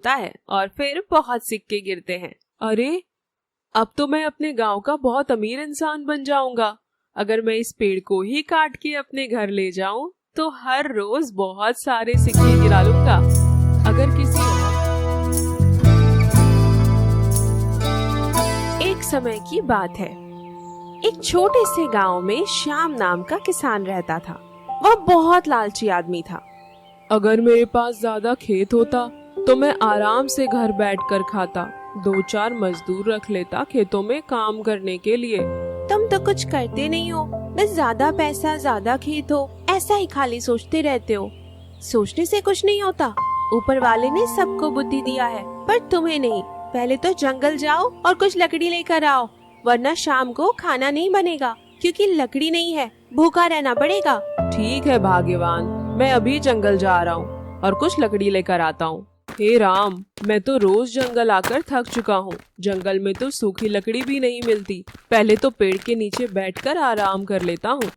छूता है और फिर बहुत सिक्के गिरते हैं। अरे, अब तो मैं अपने गांव का बहुत अमीर इंसान बन जाऊंगा। अगर मैं इस पेड़ को ही काट के अपने घर ले जाऊं तो हर रोज बहुत सारे सिक्के गिरा लूंगा। अगर किसी एक समय की बात है, एक छोटे से गांव में श्याम नाम का किसान रहता था। वह बहुत लालची आदमी था। अगर मेरे पास ज्यादा खेत होता तो मैं आराम से घर बैठकर खाता, 2-4 मजदूर रख लेता खेतों में काम करने के लिए। तुम तो कुछ करते नहीं हो, बस ज्यादा पैसा ज्यादा खेत हो, ऐसा ही खाली सोचते रहते हो। सोचने से कुछ नहीं होता। ऊपर वाले ने सबको बुद्धि दिया है, पर तुम्हें नहीं। पहले तो जंगल जाओ और कुछ लकड़ी लेकर आओ, वरना शाम को खाना नहीं बनेगा, क्योंकि लकड़ी नहीं है, भूखा रहना पड़ेगा। ठीक है भाग्यवान, मैं अभी जंगल जा रहा हूँ और कुछ लकड़ी लेकर आता हूँ। हे राम, मैं तो रोज जंगल आकर थक चुका हूँ। जंगल में तो सूखी लकड़ी भी नहीं मिलती। पहले तो पेड़ के नीचे बैठकर आराम कर लेता हूँ।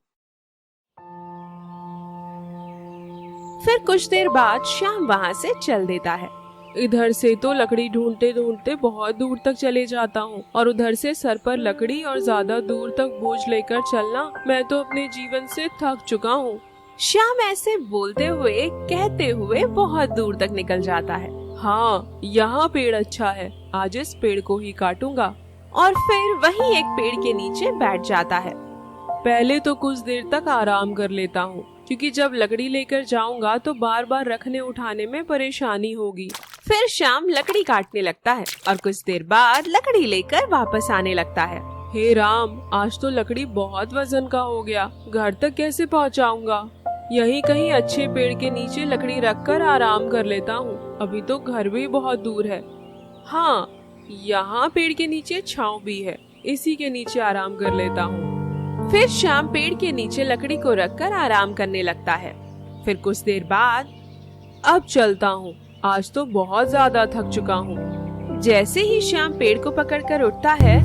फिर कुछ देर बाद श्याम वहाँ से चल देता है। इधर से तो लकड़ी ढूंढते ढूंढते बहुत दूर तक चले जाता हूँ और उधर से सर पर लकड़ी और ज्यादा दूर तक बोझ लेकर चलना, मैं तो अपने जीवन से थक चुका हूँ। श्याम ऐसे बोलते हुए कहते हुए बहुत दूर तक निकल जाता है। हाँ, यहाँ पेड़ अच्छा है, आज इस पेड़ को ही काटूंगा। और फिर वही एक पेड़ के नीचे बैठ जाता है। पहले तो कुछ देर तक आराम कर लेता हूँ, क्योंकि जब लकड़ी लेकर जाऊंगा तो बार बार रखने उठाने में परेशानी होगी। फिर श्याम लकड़ी काटने लगता है और कुछ देर बाद लकड़ी लेकर वापस आने लगता है। हे राम, आज तो लकड़ी बहुत वजन का हो गया, घर तक कैसे पहुँचाऊंगा? यहीं कहीं अच्छे पेड़ के नीचे लकड़ी रखकर आराम कर लेता हूँ। अभी तो घर भी बहुत दूर है। हाँ, यहाँ पेड़ के नीचे छांव भी है, इसी के नीचे आराम कर लेता हूँ। फिर श्याम पेड़ के नीचे लकड़ी को रखकर आराम करने लगता है। फिर कुछ देर बाद, अब चलता हूँ, आज तो बहुत ज्यादा थक चुका हूँ। जैसे ही श्याम पेड़ को पकड़कर उठता है,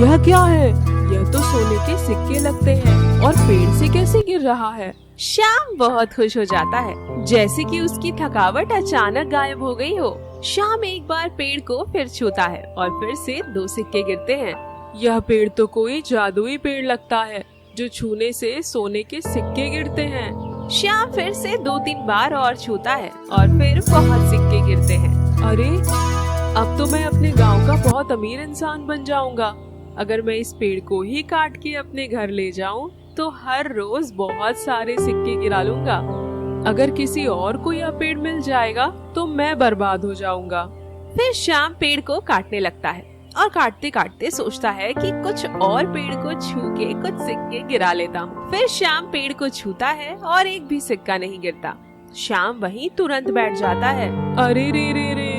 यह क्या है? यह तो सोने के सिक्के लगते हैं और पेड़ से कैसे गिर रहा है? श्याम बहुत खुश हो जाता है, जैसे कि उसकी थकावट अचानक गायब हो गई हो। श्याम एक बार पेड़ को फिर छूता है और फिर से 2 सिक्के गिरते हैं। यह पेड़ तो कोई जादुई पेड़ लगता है, जो छूने से सोने के सिक्के गिरते हैं। श्याम फिर से 2-3 बार और छूता है और फिर बहुत सिक्के गिरते हैं। अरे, अब तो मैं अपने गांव का बहुत अमीर इंसान बन जाऊंगा। अगर मैं इस पेड़ को ही काट के अपने घर ले जाऊं तो हर रोज बहुत सारे सिक्के गिरा लूंगा। अगर किसी और को यह पेड़ मिल जाएगा तो मैं बर्बाद हो जाऊंगा। फिर श्याम पेड़ को काटने लगता है और काटते काटते सोचता है कि कुछ और पेड़ को छू के कुछ सिक्के गिरा लेता हूँ। फिर श्याम पेड़ को छूता है और एक भी सिक्का नहीं गिरता। श्याम वहीं तुरंत बैठ जाता है। अरे रे रे रे,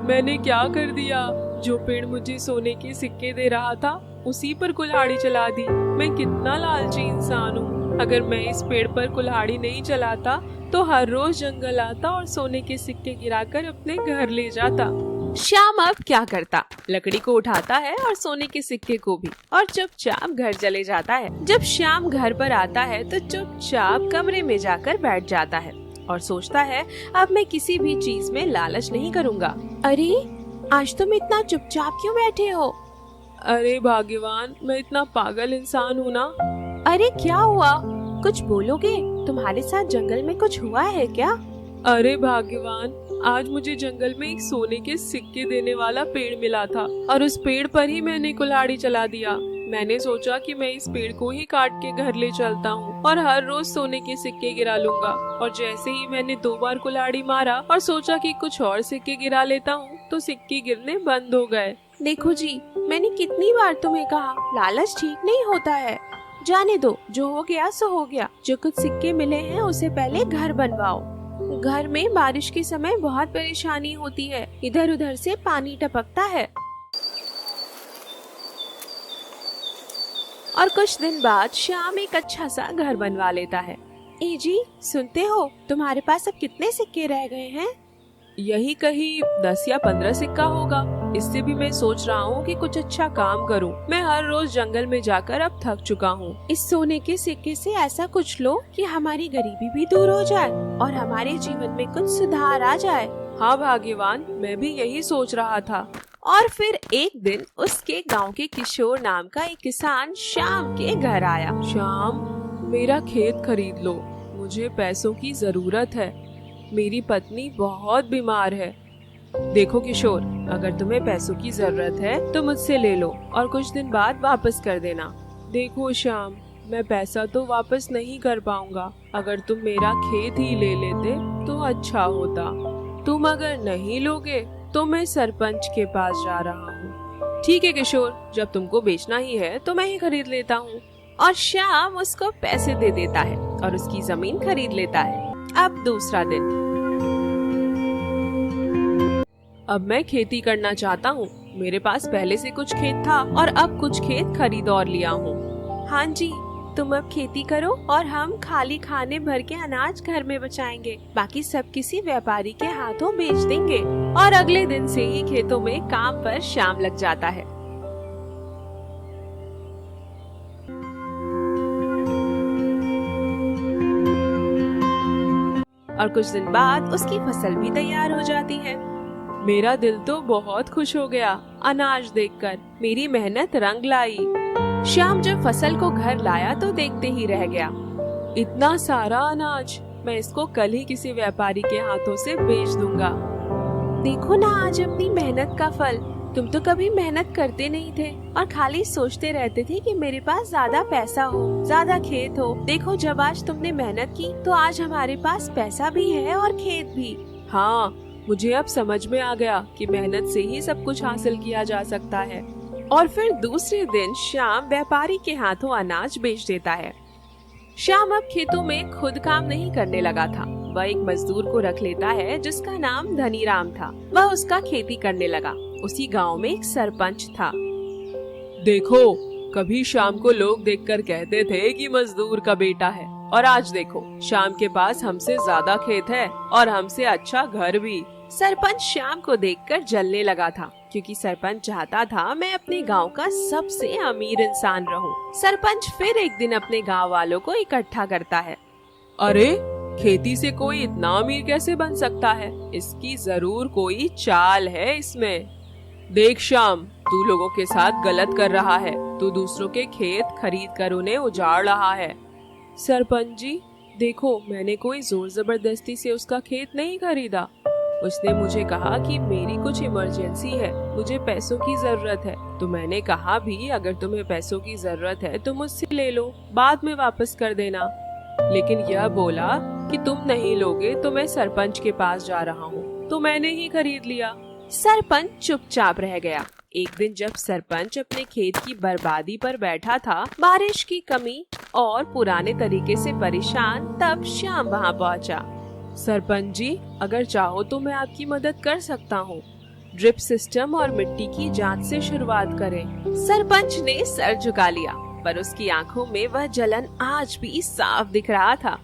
मैंने क्या कर दिया? जो पेड़ मुझे सोने के सिक्के दे रहा था, उसी पर कुल्हाड़ी चला दी। मैं कितना लालची इंसान हूँ। अगर मैं इस पेड़ पर कुल्हाड़ी नहीं चलाता तो हर रोज जंगल आता और सोने के सिक्के गिराकर अपने घर ले जाता। श्याम अब क्या करता? लकड़ी को उठाता है और सोने के सिक्के को भी, और चुपचाप घर चले जाता है। जब श्याम घर पर आता है तो चुपचाप कमरे में जाकर बैठ जाता है और सोचता है, अब मैं किसी भी चीज में लालच नहीं करूँगा। अरे, आज तुम इतना चुपचाप क्यों बैठे हो? अरे भाग्यवान, मैं इतना पागल इंसान हूँ ना। अरे क्या हुआ? कुछ बोलोगे? तुम्हारे साथ जंगल में कुछ हुआ है क्या? अरे भाग्यवान, आज मुझे जंगल में एक सोने के सिक्के देने वाला पेड़ मिला था और उस पेड़ पर ही मैंने कुल्हाड़ी चला दिया। मैंने सोचा कि मैं इस पेड़ को ही काट के घर ले चलता हूँ और हर रोज सोने के सिक्के गिरा लूंगा। और जैसे ही मैंने 2 बार कुल्हाड़ी मारा और सोचा कि कुछ और सिक्के गिरा लेता हूँ तो सिक्के गिरने बंद हो गए। देखो जी, मैंने कितनी बार तुम्हें कहा, लालच ठीक नहीं होता है। जाने दो, जो हो गया सो हो गया। जो कुछ सिक्के मिले हैं उसे पहले घर बनवाओ। घर में बारिश के समय बहुत परेशानी होती है, इधर उधर से पानी टपकता है। और कुछ दिन बाद श्याम एक अच्छा सा घर बनवा लेता है। ए जी, सुनते हो, तुम्हारे पास अब कितने सिक्के रह गए हैं? यही कहीं 10 या 15 सिक्का होगा। इससे भी मैं सोच रहा हूँ कि कुछ अच्छा काम करूँ। मैं हर रोज जंगल में जाकर अब थक चुका हूँ। इस सोने के सिक्के से ऐसा कुछ लो कि हमारी गरीबी भी दूर हो जाए और हमारे जीवन में कुछ सुधार आ जाए। हाँ भाग्यवान, मैं भी यही सोच रहा था। और फिर एक दिन उसके गांव के किशोर नाम का एक किसान श्याम के घर आया। श्याम, मेरा खेत खरीद लो, मुझे पैसों की जरूरत है। मेरी पत्नी बहुत बीमार है। देखो किशोर, अगर तुम्हें पैसों की जरूरत है तो मुझसे ले लो और कुछ दिन बाद वापस कर देना। देखो श्याम, मैं पैसा तो वापस नहीं कर पाऊंगा। अगर तुम मेरा खेत ही ले लेते तो अच्छा होता। तुम अगर नहीं लोगे तो मैं सरपंच के पास जा रहा हूँ। ठीक है किशोर, जब तुमको बेचना ही है तो मैं ही खरीद लेता हूँ। और श्याम उसको पैसे दे देता है और उसकी जमीन खरीद लेता है। अब दूसरा दिन। अब मैं खेती करना चाहता हूँ। मेरे पास पहले से कुछ खेत था और अब कुछ खेत खरीद और लिया हूँ। हाँ जी, तुम अब खेती करो और हम खाली खाने भर के अनाज घर में बचाएंगे। बाकी सब किसी व्यापारी के हाथों बेच देंगे। और अगले दिन से ही खेतों में काम पर श्याम लग जाता है। और कुछ दिन बाद उसकी फसल भी तैयार हो जाती है। मेरा दिल तो बहुत खुश हो गया अनाज देखकर। मेरी मेहनत रंग लाई। श्याम जब फसल को घर लाया तो देखते ही रह गया। इतना सारा अनाज, मैं इसको कल ही किसी व्यापारी के हाथों से बेच दूंगा। देखो ना आज अपनी मेहनत का फल। तुम तो कभी मेहनत करते नहीं थे और खाली सोचते रहते थे कि मेरे पास ज्यादा पैसा हो, ज्यादा खेत हो। देखो जब आज तुमने मेहनत की तो आज हमारे पास पैसा भी है और खेत भी। हाँ, मुझे अब समझ में आ गया कि मेहनत से ही सब कुछ हासिल किया जा सकता है। और फिर दूसरे दिन श्याम व्यापारी के हाथों अनाज बेच देता है। श्याम अब खेतों में खुद काम नहीं करने लगा था। वह एक मजदूर को रख लेता है जिसका नाम धनीराम था। वह उसका खेती करने लगा। उसी गांव में एक सरपंच था। देखो, कभी शाम को लोग देखकर कहते थे कि मजदूर का बेटा है, और आज देखो शाम के पास हमसे ज्यादा खेत है और हमसे अच्छा घर भी। सरपंच श्याम को देखकर जलने लगा था, क्योंकि सरपंच चाहता था मैं अपने गांव का सबसे अमीर इंसान रहूं। सरपंच फिर एक दिन अपने गांव वालों को इकट्ठा करता है। अरे, खेती से कोई इतना अमीर कैसे बन सकता है? इसकी जरूर कोई चाल है इसमें। देख श्याम, तू लोगों के साथ गलत कर रहा है। तू दूसरों के खेत खरीद कर उन्हें उजाड़ रहा है। सरपंच जी, देखो, मैंने कोई जोर जबरदस्ती से उसका खेत नहीं खरीदा। उसने मुझे कहा कि मेरी कुछ इमरजेंसी है, मुझे पैसों की जरूरत है। तो मैंने कहा भी अगर तुम्हें पैसों की जरूरत है तो मुझसे ले लो, बाद में वापस कर देना। लेकिन यह बोला कि तुम नहीं लोगे तो मैं सरपंच के पास जा रहा हूँ, तो मैंने ही खरीद लिया। सरपंच चुपचाप रह गया। एक दिन जब सरपंच अपने खेत की बर्बादी पर बैठा था, बारिश की कमी और पुराने तरीके से परेशान, तब श्याम वहाँ पहुँचा। सरपंच जी, अगर चाहो तो मैं आपकी मदद कर सकता हूँ। ड्रिप सिस्टम और मिट्टी की जांच से शुरुआत करें। सरपंच ने सर झुका लिया, पर उसकी आंखों में वह जलन आज भी साफ दिख रहा था।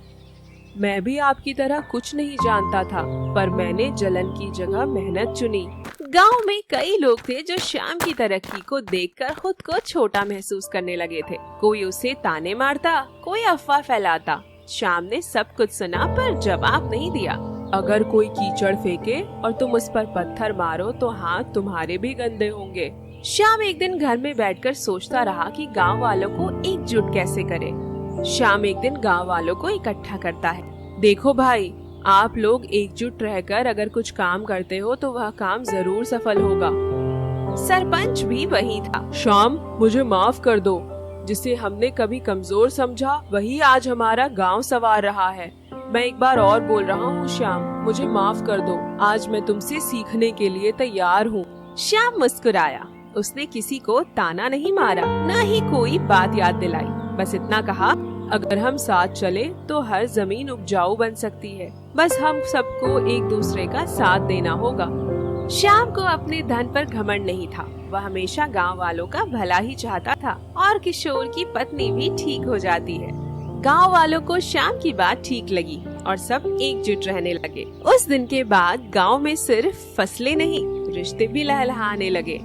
मैं भी आपकी तरह कुछ नहीं जानता था, पर मैंने जलन की जगह मेहनत चुनी। गांव में कई लोग थे जो श्याम की तरक्की को देखकर खुद को छोटा महसूस करने लगे थे। कोई उसे ताने मारता, कोई अफवाह फैलाता। श्याम ने सब कुछ सुना पर जवाब नहीं दिया। अगर कोई कीचड़ फेंके और तुम उस पर पत्थर मारो तो हाथ तुम्हारे भी गंदे होंगे। श्याम एक दिन घर में बैठकर सोचता रहा कि गांव वालों को एकजुट कैसे करे। श्याम एक दिन गांव वालों को इकट्ठा करता है। देखो भाई, आप लोग एकजुट रहकर अगर कुछ काम करते हो तो वह काम जरूर सफल होगा। सरपंच भी वही था। श्याम, मुझे माफ कर दो। जिसे हमने कभी कमजोर समझा वही आज हमारा गांव संवार रहा है। मैं एक बार और बोल रहा हूँ श्याम, मुझे माफ कर दो। आज मैं तुमसे सीखने के लिए तैयार हूँ। श्याम मुस्कुराया। उसने किसी को ताना नहीं मारा, न ही कोई बात याद दिलाई। बस इतना कहा, अगर हम साथ चले तो हर जमीन उपजाऊ बन सकती है। बस हम सबको एक दूसरे का साथ देना होगा। श्याम को अपने धन पर घमंड नहीं था। वह हमेशा गांव वालों का भला ही चाहता था और किशोर की पत्नी भी ठीक हो जाती है। गांव वालों को श्याम की बात ठीक लगी और सब एकजुट रहने लगे। उस दिन के बाद गांव में सिर्फ फसलें नहीं, रिश्ते भी लहलहाने लगे।